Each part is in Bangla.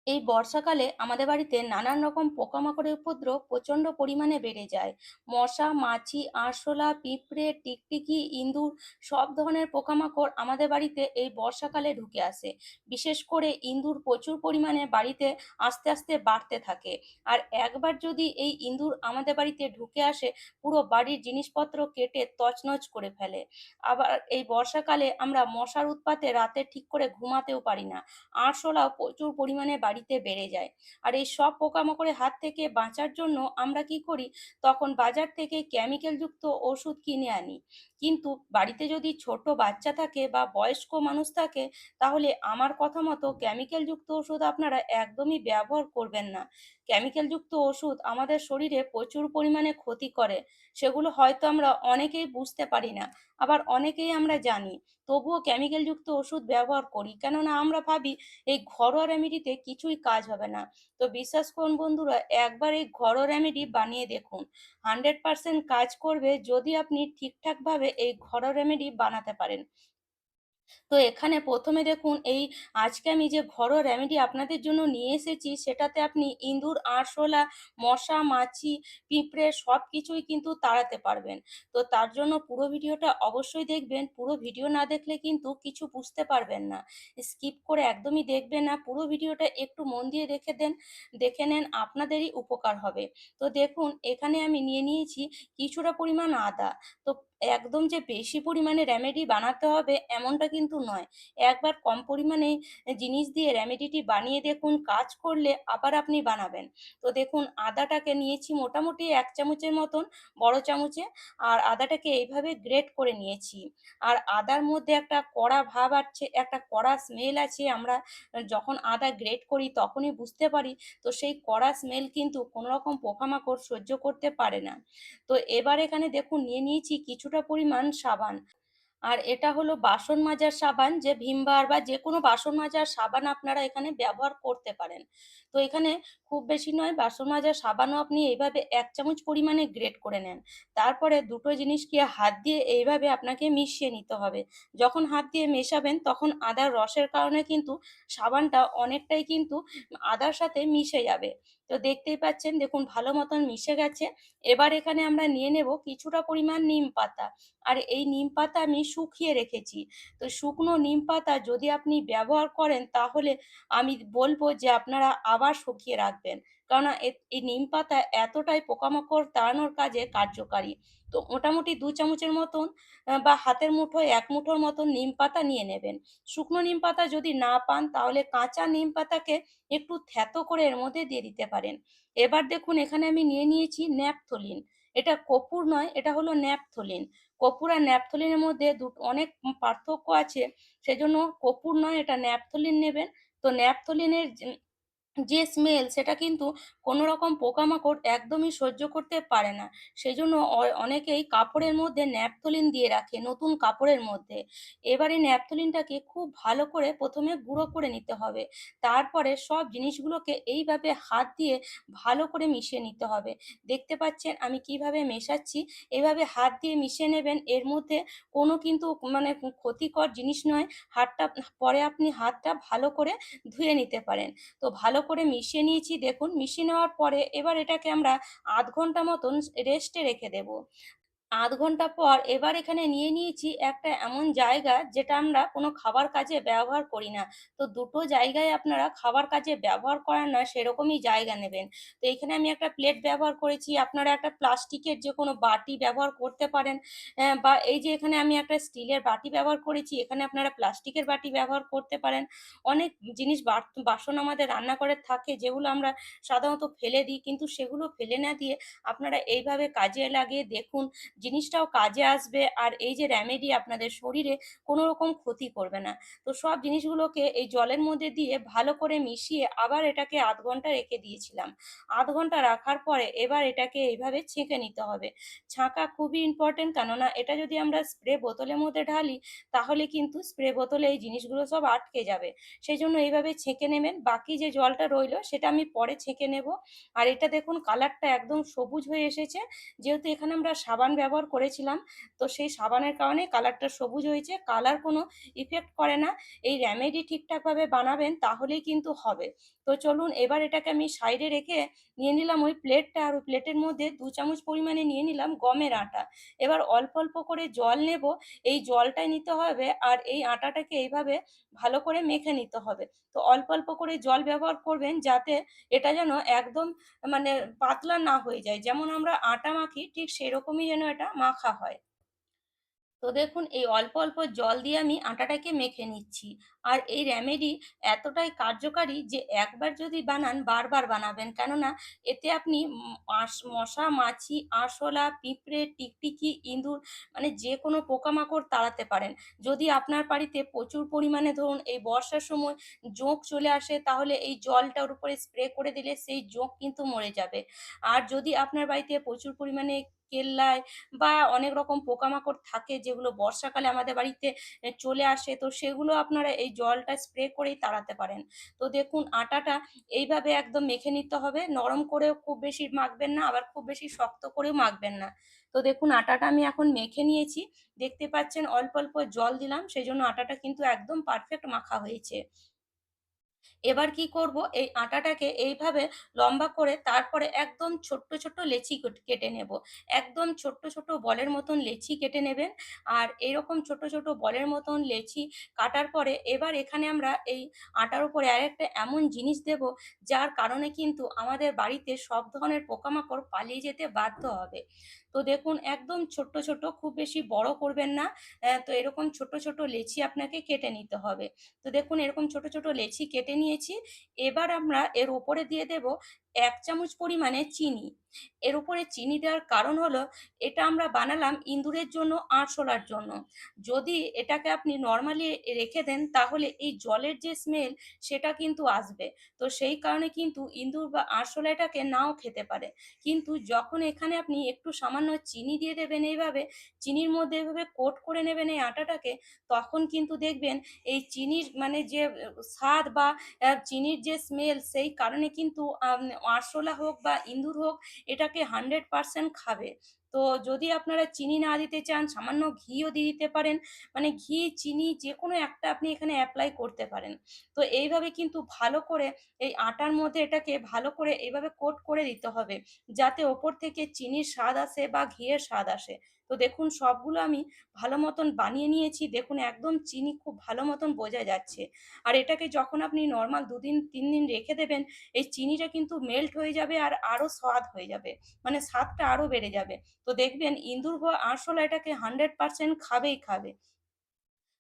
এই বর্ষাকালে আমাদের বাড়িতে নানান রকম পোকামাকড়ের উপদ্রব প্রচণ্ড পরিমাণে বেড়ে যায়। মশা, মাছি, আরশোলা, পিঁপড়ে, টিকটিকি, ইঁদুর সব ধরনের পোকামাকড় আমাদের বাড়িতে এই বর্ষাকালে ঢুকে আসে। বিশেষ করে ইঁদুর প্রচুর পরিমাণে বাড়িতে আস্তে আস্তে বাড়তে থাকে। আর একবার যদি এই ইঁদুর আমাদের বাড়িতে ঢুকে আসে, পুরো বাড়ির জিনিসপত্র কেটে তছনছ করে ফেলে। আবার এই বর্ষাকালে আমরা মশার উৎপাতে রাতে ঠিক করে ঘুমাতেও পারি না। আরশোলাও প্রচুর পরিমাণে বাড়িতে বেড়ে যায়। আর এই সব পোকামাকড়ের হাত থেকে বাঁচার জন্য আমরা কি করি, তখন বাজার থেকে কেমিক্যালযুক্ত ওষুধ কিনে আনি। কিন্তু বাড়িতে যদি ছোট বাচ্চা থাকে বা বয়স্ক মানুষ থাকে, তাহলে আমার কথা মতো কেমিক্যালযুক্ত ওষুধ আপনারা একদমই ব্যবহার করবেন না। কেমিক্যালযুক্ত ওষুধ আমাদের শরীরে প্রচুর পরিমাণে ক্ষতি করে। সেগুলো হয়তো আমরা অনেকেই বুঝতে পারি না, আবার অনেকেই আমরা জানি। তবুও কেমিক্যালযুক্ত ওষুধ ব্যবহার করি, কেননা আমরা ভাবি এই ঘরোয়া রেমেডিতে কিছুই কাজ হবে না। তো বিশ্বাস করুন বন্ধুরা, একবার এই ঘরোয়া রেমেডি বানিয়ে দেখুন। 100% কাজ করবে যদি আপনি ঠিকঠাকভাবে এই ঘরোয়া রেমেডি বানাতে পারেন। তো এখানে প্রথমে দেখুন, আজকে আমি যে ঘরোয়া রেমেডি আপনাদের জন্য নিয়ে এসেছি, সেটাতে আপনি ইঁদুর, আরশোলা, মশা, মাছি, পিঁপড়ে সব কিছুই কিন্তু তাড়াতে পারবেন। তো তার জন্য পুরো ভিডিওটা অবশ্যই দেখবেন। পুরো ভিডিও না দেখলে কিন্তু কিছু বুঝতে পারবেন না। স্কিপ করে একদমই দেখবেন না। পুরো ভিডিওটা একটু মন দিয়ে দেখে নেন, আপনাদেরই উপকার হবে। তো দেখুন, এখানে আমি নিয়ে নিয়েছি কিছুটা পরিমাণ আদা। তো একদম যে বেশি পরিমাণে রেমেডি বানাতে হবে এমনটা কিন্তু নয়। একবার কম পরিমাণে জিনিস দিয়ে রেমেডিটি বানিয়ে দেখুন, কাজ করলে আবার আপনি বানাবেন। তো দেখুন, আদাটাকে নিয়েছি মোটামুটি ১ চামচের মতন, বড় চামচে। আর আদাটাকে এইভাবে গ্রেট করে নিয়েছি। আর আদার মধ্যে একটা কড়া ভাব আছে, একটা কড়া স্মেল আছে। আমরা যখন আদা গ্রেট করি তখনই বুঝতে পারি। তো সেই কড়া স্মেল কিন্তু কোনো রকম পোকামাকড় সহ্য করতে পারে না। তো এবার এখানে দেখুন, নিয়ে নিয়েছি কিছুটা পরিমাণ সাবান। আর এটা হলো বাসন মাজার সাবান, যে ভীম বার বা যেকোনো বাসন মাজার সাবান আপনারা এখানে ব্যবহার করতে পারেন। তো এখানে খুব বেশি নয়, বাসন মাজার সাবানও আপনি এইভাবে ১ চামচ পরিমাণে গ্রেট করে নেন। তারপরে দুটো জিনিসকে হাত দিয়ে এইভাবে আপনাকে মিশিয়ে নিতে হবে। যখন হাত দিয়ে মেশাবেন তখন আদার রসের কারণে কিন্তু সাবানটা অনেকটাই কিন্তু আদার সাথে মিশে যাবে। তো দেখতেই পাচ্ছেন, দেখুন ভালো মতন মিশে গেছে। এবার এখানে আমরা নিয়ে নেব কিছুটা পরিমাণ নিম পাতা। আর এই নিম পাতা আমি শুকিয়ে রেখেছি। তো শুকনো নিম পাতা যদি আপনি ব্যবহার করেন, তাহলে আমি বলব যে আপনারা আবার শুকিয়ে রাখবেন। কেননা এই নিম পাতা এতটাই পোকামাকড় তাড়ানোর কাজে কার্যকারী। তো মোটামুটি ২ চামচের মতন বা হাতের মুঠোয় ১ মুঠোর মতন নিম পাতা নিয়ে নেবেন। শুকনো নিম পাতা যদি না পান, তাহলে কাঁচা নিম পাতাকে একটু থ্যাতো করে এর মধ্যে দিয়ে দিতে পারেন। এবার দেখুন, এখানে আমি নিয়ে নিয়েছি ন্যাপথলিন। এটা কপুর নয়, এটা হলো ন্যাপথলিন। কপুর আর ন্যাপথলিনের মধ্যে অনেক পার্থক্য আছে। সেজন্য কপুর নয়, এটা ন্যাপথলিন নেবেন। তো ন্যাপথলিনের যে স্মেল, সেটা কিন্তু কোনো রকম পোকামাকড় একদমই সহ্য করতে পারে না। সেজন্য অনেকেই কাপড়ের মধ্যে ন্যাপথলিন দিয়ে রাখে, নতুন কাপড়ের মধ্যে। এবারে ন্যাপথলিনটাকে খুব ভালো করে প্রথমে গুঁড়ো করে নিতে হবে। তারপরে সব জিনিসগুলোকে এইভাবে হাত দিয়ে ভালো করে মিশিয়ে নিতে হবে। দেখতে পাচ্ছেন আমি কিভাবে মেশাচ্ছি। এভাবে হাত দিয়ে মিশিয়ে নেবেন। এর মধ্যে কোনো কিন্তু মানে ক্ষতিকর জিনিস নয়। পরে আপনি হাতটা ভালো করে ধুয়ে নিতে পারেন। তো ভালো করে মিশিয়ে নিয়েছি দেখুন। মিশিয়ে নেওয়ার পরে এবার এটাকে আমরা ০.৫ ঘন্টা মতন রেস্টে রেখে দেব। ০.৫ ঘন্টা পর এবার এখানে নিয়ে নিয়েছি একটা এমন জায়গা, যেটা আমরা কোনো খাবার কাজে ব্যবহার করি না। তো দুটো জায়গায় আপনারা খাবার কাজে ব্যবহার করেন না, সেরকমই জায়গা নেবেন। তো এখানে আমি একটা প্লেট ব্যবহার করেছি। আপনারা একটা প্লাস্টিকের যেকোনো বাটি ব্যবহার করতে পারেন। বা এই যে এখানে আমি একটা স্টিলের বাটি ব্যবহার করেছি, এখানে আপনারা প্লাস্টিকের বাটি ব্যবহার করতে পারেন। অনেক জিনিস বাসন আমাদের রান্নাঘরে থাকে, যেগুলো আমরা সাধারণত ফেলে দিই। কিন্তু সেগুলো ফেলে না দিয়ে আপনারা এইভাবে কাজে লাগিয়ে দেখুন, জিনিসটাও কাজে আসবে। আর এই যে রেমেডি আপনাদের শরীরে কোনো রকম ক্ষতি করবে না। তো সব জিনিসগুলোকে এই জলের মধ্যে দিয়ে ভালো করে মিশিয়ে আবার এটাকে ০.৫ ঘন্টা রেখে দিয়েছিলাম। ০.৫ ঘন্টা রাখার পরে এবার এটাকে এইভাবে ছেঁকে নিতে হবে। ছাঁকা খুবই ইম্পর্টেন্ট, কেননা এটা যদি আমরা স্প্রে বোতলের মধ্যে ঢালি, তাহলে কিন্তু স্প্রে বোতলে এই জিনিসগুলো সব আটকে যাবে। সেজন্য এইভাবে ছেঁকে নেবেন। বাকি যে জলটা রইলো সেটা আমি পরে ছেঁকে নেব। আর এটা দেখুন, কালারটা একদম সবুজ হয়ে এসেছে। যেহেতু এখানে আমরা সাবান ব্যবহার করেছিলাম। তো সেই সাবানের কারণে কালারটা সবুজ হয়েছে। কালার কোনো ইফেক্ট করে না। এই রেমেডি ঠিকঠাকভাবে বানাবেন তাহলেই কিন্তু হবে। তো চলুন এবার এটাকে আমি সাইডে রেখে নিয়ে নিলাম ওই প্লেটটা, আর ওই প্লেটের মধ্যে ২ চামচ পরিমাণে নিয়ে নিলাম গমের আটা। এবার অল্প, অল্প করে জল নেব। এই জলটাই নিতে হবে আর এই আটাটাকে এইভাবে ভালো করে মেখে নিতে হবে। তো অল্প, অল্প করে জল ব্যবহার করবেন যাতে এটা যেন একদম মানে পাতলা না হয়ে যায়। যেমন আমরা আটা মাখি ঠিক সেরকমই যেন এটা মাখা হয়। তো দেখুন এই অল্প, অল্প জল দিয়ে আমি আটাটাকে মেখে নিচ্ছি। আর এই রেমেডি এতটাই কার্যকারী যে একবার যদি বানান বারবার বানাবেন। কেননা এতে আপনি মশা, মাছি, আরশোলা, পিঁপড়ে, টিকটিকি, ইঁদুর মানে যেকোনো পোকামাকড় তাড়াতে পারেন। যদি আপনার বাড়িতে প্রচুর পরিমাণে ধরুন এই বর্ষার সময় জোঁক চলে আসে তাহলে এই জলটা ওর উপরে স্প্রে করে দিলে সেই জোঁক কিন্তু মরে যাবে। আর যদি আপনার বাড়িতে প্রচুর পরিমাণে কেল্লায় বা অনেক রকম পোকামাকড় থাকে যেগুলো বর্ষাকালে আমাদের বাড়িতে চলে আসে, তো সেগুলো আপনারা এই জলটা স্প্রে করেই তাড়াতে পারেন। তো দেখুন আটাটা এইভাবে একদম মেখে নিতে হবে। নরম করেও খুব বেশি মাখবেন না, আবার খুব বেশি শক্ত করেও মাখবেন না। তো দেখুন আটাটা আমি এখন মেখে নিয়েছি। দেখতে পাচ্ছেন অল্প, অল্প জল দিলাম, সেজন্য আটাটা কিন্তু একদম পারফেক্ট মাখা হয়েছে। এবার কি করব, এই আটাটাকে এইভাবে লম্বা করে তারপরে একদম ছোট্ট, ছোট্ট লেচি কেটে নেব। একদম ছোট্ট, ছোট্ট বলের মতন লেচি কেটে নেবেন। আর এরকম ছোট, ছোট বলের মতন লেচি কাটার পরে এবার এখানে আমরা এই আটার উপরে আরেকটা এমন জিনিস দেব, যার কারণে কিন্তু আমাদের বাড়িতে সব ধরনের পোকামাকড় পালিয়ে যেতে বাধ্য হবে। তো দেখুন একদম ছোট্ট, ছোট খুব বেশি বড় করবেন না। তো এরকম ছোট, ছোট লেচি আপনাকে কেটে নিতে হবে। তো দেখুন এরকম ছোট, ছোট লেচি কেটে নিয়েছি। এবার আমরা এর উপরে দিয়ে দেব ১ চামচ পরিমাণে চিনি। এর উপরে চিনি দেওয়ার কারণ হলো এটা আমরা বানালাম ইঁদুরের জন্য, আরশোলার জন্য। যদি এটাকে আপনি নরমালি রেখে দেন তাহলে এই জলের যে স্মেল সেটা কিন্তু আসবে। তো সেই কারণে কিন্তু ইঁদুর বা আরশোলা এটাকে নাও খেতে পারে। কিন্তু যখন এখানে আপনি একটু সামান্য চিনি দিয়ে দেবেন এইভাবে, চিনির মধ্যে এভাবে কোট করে নেবেন এই আটাটাকে, তখন কিন্তু দেখবেন এই চিনির মানে যে স্বাদ বা চিনির যে স্মেল সেই কারণে কিন্তু আরশোলা হোক বা ইঁদুর হোক এটাকে 100% খাবে। তো যদি আপনারা চিনি না দিতে চান সামান্য ঘিও দিয়ে দিতে পারেন। মানে ঘি, চিনি যেকোনো একটা আপনি এখানে এপ্লাই করতে পারেন। তো এইভাবে কিন্তু ভালো করে এই আটার মধ্যে এটাকে ভালো করে এভাবে কোট করে দিতে হবে। যাতে ওপর থেকে চিনির স্বাদ আসে বা ঘিয়ের স্বাদ আসে। তো দেখুন সবগুলো আমি ভালো মতন বানিয়ে নিয়েছি। দেখুন একদম চিনি খুব ভালো মতন বোঝা যাচ্ছে। আর এটাকে যখন আপনি নরমাল ২ দিন ৩ দিন রেখে দেবেন, এই চিনিটা কিন্তু মেল্ট হয়ে যাবে আর আরো স্বাদ হয়ে যাবে। মানে স্বাদটা আরো বেড়ে যাবে। তো দেখবেন ইঁদুর বা আরশোলা এটাকে 100% খাবেই খাবে।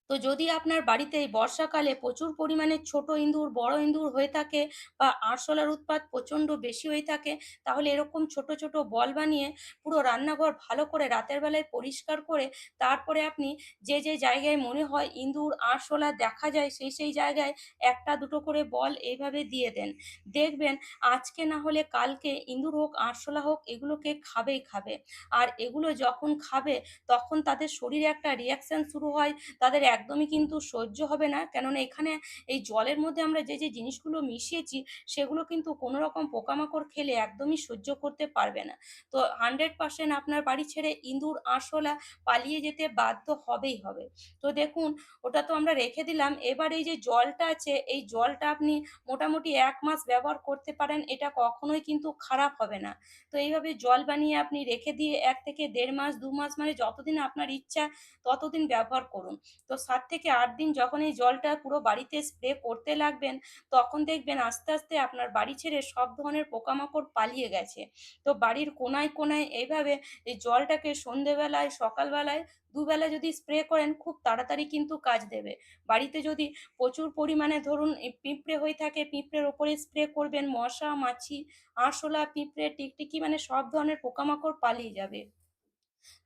তো যদি আপনার বাড়িতে এই বর্ষাকালে প্রচুর পরিমাণে ছোট ইঁদুর, বড় ইঁদুর হয়ে থাকে বা আরশোলার উৎপাত প্রচণ্ড বেশি হয়ে থাকে, তাহলে এরকম ছোট, ছোট বল বানিয়ে পুরো রান্নাঘর ভালো করে রাতের বেলায় পরিষ্কার করে তারপরে আপনি যে, যে জায়গায় মনে হয় ইঁদুর, আরশোলা দেখা যায় সেই জায়গায় ১ টা ২ টো করে বল এইভাবে দিয়ে দেন। দেখবেন আজকে না হলে কালকে ইঁদুর হোক, আরশোলা হোক এগুলোকে খাবেই খাবে। আর এগুলো যখন খাবে তখন তাদের শরীরে একটা রিঅ্যাকশন শুরু হয়, তাদের একদমই কিন্তু সহ্য হবে না। কেননা এখানে এই জলের মধ্যে আমরা যে, যে জিনিসগুলো মিশিয়েছি সেগুলো কিন্তু কোনো রকম পোকামাকড় খেলে একদমই সহ্য করতে পারবে না। তো 100% আপনার বাড়ি ছেড়ে ইঁদুর, আরশোলা পালিয়ে যেতে বাধ্য হবেই হবে। তো দেখুন ওটা তো আমরা রেখে দিলাম। এবার এই যে জলটা আছে এই জলটা আপনি মোটামুটি ১ মাস ব্যবহার করতে পারেন। এটা কখনোই কিন্তু খারাপ হবে না। তো এইভাবে জল বানিয়ে আপনি রেখে দিয়ে ১ থেকে ১.৫ মাস ২ মাস মানে যতদিন আপনার ইচ্ছা ততদিন ব্যবহার করুন। তো ৭ থেকে ৮ দিন যখন এই জলটা পুরো বাড়িতে স্প্রে করতে লাগবেন, তখন দেখবেন আস্তে, আস্তে আপনার বাড়ি ছেড়ে সব ধরনের পোকামাকড় পালিয়ে গেছে। তো বাড়ির কোণায়, কোণায় এইভাবে এই জলটাকে সন্ধ্যেবেলায়, সকালবেলায় দুবেলা যদি স্প্রে করেন খুব তাড়াতাড়ি কিন্তু কাজ দেবে। বাড়িতে যদি প্রচুর পরিমাণে ধরুন পিঁপড়ে হয়ে থাকে, পিঁপড়ের উপরে স্প্রে করবেন। মশা, মাছি, আরশোলা, পিঁপড়ে, টিকটিকি মানে সব ধরনের পোকামাকড় পালিয়ে যাবে।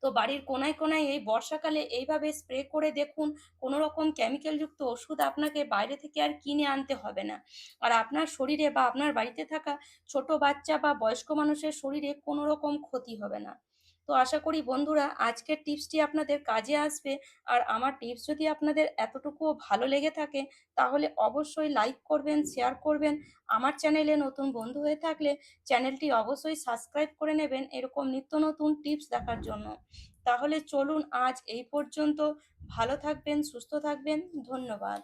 তো বাড়ির কোণায়, কোণায় এই বর্ষাকালে এইভাবে স্প্রে করে দেখুন, কোনো রকম কেমিক্যালযুক্ত ওষুধ আপনাকে বাইরে থেকে আর কিনে আনতে হবে না। আর আপনার শরীরে বা আপনার বাড়িতে থাকা ছোট বাচ্চা বা বয়স্ক মানুষের শরীরে কোনো রকম ক্ষতি হবে না। তো আশা করি বন্ধুরা আজকের টিপসটি আপনাদের কাজে আসবে। আর আমার টিপস যদি আপনাদের এতটুকুও ভালো লেগে থাকে তাহলে অবশ্যই লাইক করবেন, শেয়ার করবেন। আমার চ্যানেলে নতুন বন্ধু হয়ে থাকলে চ্যানেলটি অবশ্যই সাবস্ক্রাইব করে নেবেন এরকম নিত্য নতুন টিপস দেখার জন্য। তাহলে চলুন আজ এই পর্যন্ত। ভালো থাকবেন, সুস্থ থাকবেন। ধন্যবাদ।